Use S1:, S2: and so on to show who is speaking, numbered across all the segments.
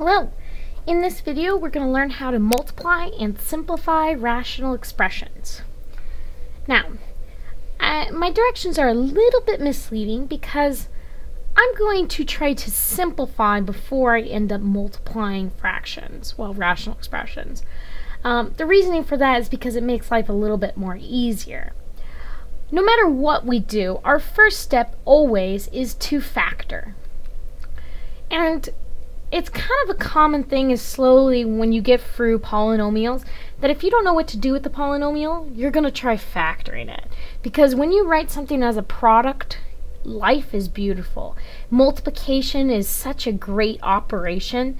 S1: Hello! In this video, we're going to learn how to multiply and simplify rational expressions. Now, my directions are a little bit misleading because I'm going to try to simplify before I end up multiplying fractions, well, rational expressions. The reasoning for that is because it makes life a little bit more easier. No matter what we do, our first step always is to factor. And it's kind of a common thing is slowly when you get through polynomials that if you don't know what to do with the polynomial, you're going to try factoring it. Because when you write something as a product, life is beautiful. Multiplication is such a great operation.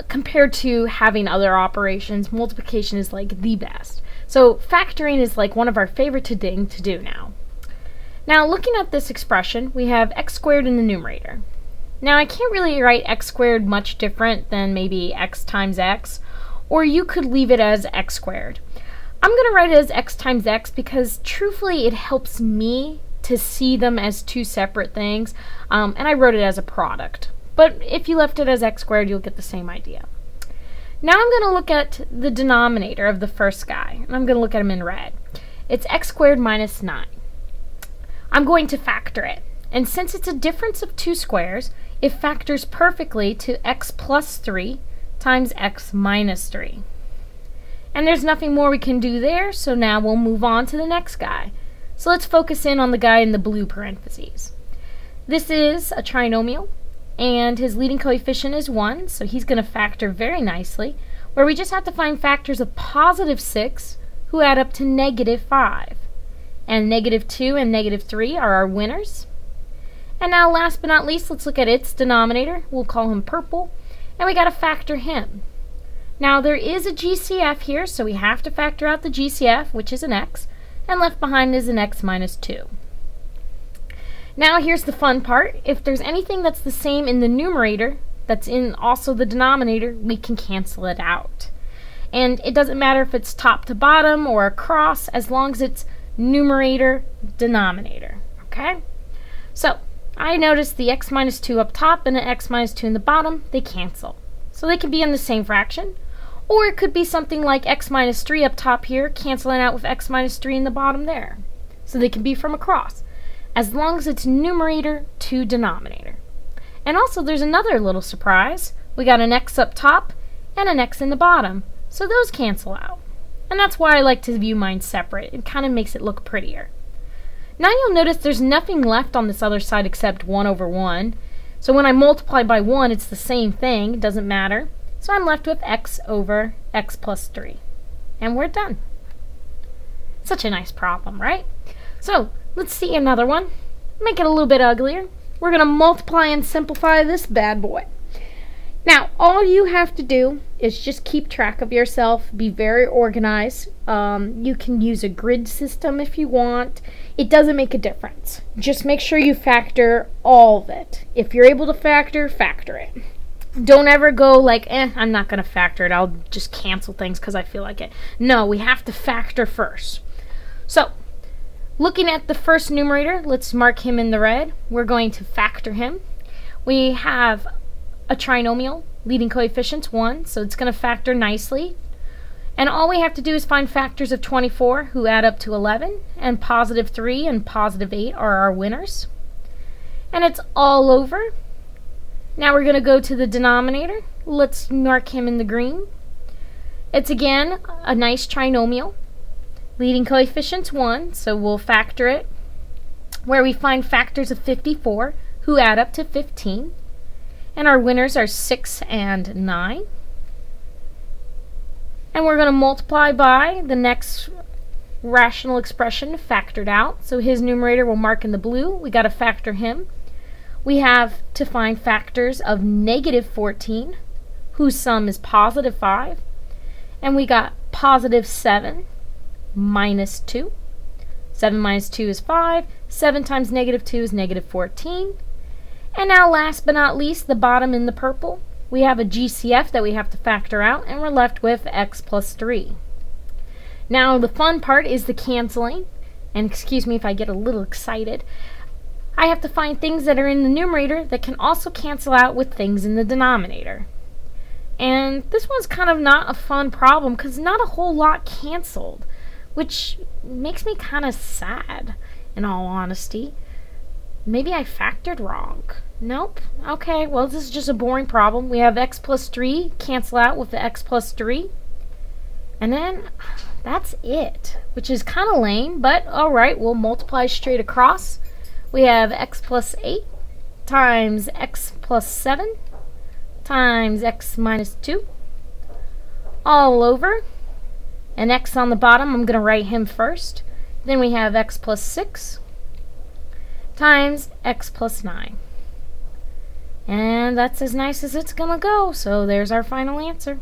S1: Compared to having other operations, multiplication is like the best. So factoring is like one of our favorite things to do now. Now looking at this expression, we have x squared in the numerator. Now I can't really write x squared much different than maybe x times x, or you could leave it as x squared. I'm going to write it as x times x because truthfully it helps me to see them as two separate things, and I wrote it as a product. But if you left it as x squared, you'll get the same idea. Now I'm going to look at the denominator of the first guy, and I'm going to look at him in red. It's x squared minus 9. I'm going to factor it. And since it's a difference of two squares, it factors perfectly to x plus 3 times x minus 3. And there's nothing more we can do there, so now we'll move on to the next guy. So let's focus in on the guy in the blue parentheses. This is a trinomial, and his leading coefficient is 1, so he's going to factor very nicely, where we just have to find factors of positive 6 who add up to negative 5. And negative 2 and negative 3 are our winners. And now last but not least, let's look at its denominator. We'll call him purple, and we got to factor him. Now there is a GCF here, so we have to factor out the GCF, which is an x, and left behind is an x minus 2. Now here's the fun part. If there's anything that's the same in the numerator that's in also the denominator, we can cancel it out. And it doesn't matter if it's top to bottom or across, as long as it's numerator, denominator. Okay? So I noticed the x minus 2 up top and an x minus 2 in the bottom, they cancel. So they can be in the same fraction. Or it could be something like x minus 3 up top here, canceling out with x minus 3 in the bottom there. So they can be from across, as long as it's numerator to denominator. And also there's another little surprise. We got an x up top and an x in the bottom, so those cancel out. And that's why I like to view mine separate. It kind of makes it look prettier. Now you'll notice there's nothing left on this other side except 1 over 1. So when I multiply by 1, it's the same thing. It doesn't matter. So I'm left with x over x plus 3. And we're done. Such a nice problem, right? So let's see another one. Make it a little bit uglier. We're going to multiply and simplify this bad boy. Now, all you have to do is just keep track of yourself, be very organized. You can use a grid system if you want. It doesn't make a difference. Just make sure you factor all of it. If you're able to factor, factor it. Don't ever go like, I'm not going to factor it. I'll just cancel things because I feel like it. No, we have to factor first. So, looking at the first numerator, let's mark him in the red. We're going to factor him. We have a trinomial, leading coefficient's 1, so it's going to factor nicely. And all we have to do is find factors of 24 who add up to 11, and positive 3 and positive 8 are our winners. And it's all over. Now we're going to go to the denominator. Let's mark him in the green. It's again a nice trinomial. Leading coefficient's 1, so we'll factor it, where we find factors of 54 who add up to 15. And our winners are 6 and 9. And we're going to multiply by the next rational expression factored out. So his numerator will mark in the blue. We got to factor him. We have to find factors of negative 14, whose sum is positive 5. And we got positive 7 minus 2. 7 minus 2 is 5. 7 times negative 2 is negative 14. And now last but not least, the bottom in the purple, we have a GCF that we have to factor out, and we're left with x plus 3. Now the fun part is the canceling, and excuse me if I get a little excited. I have to find things that are in the numerator that can also cancel out with things in the denominator. And this one's kind of not a fun problem because not a whole lot canceled, which makes me kind of sad, in all honesty. Maybe I factored wrong. Nope. Okay, well, this is just a boring problem. We have x plus 3 cancel out with the x plus 3. And then that's it, which is kind of lame, but alright, we'll multiply straight across. We have x plus 8 times x plus 7 times x minus 2 all over. And x on the bottom, I'm going to write him first. Then we have x plus 6 times x plus 9. And that's as nice as it's going to go, so there's our final answer.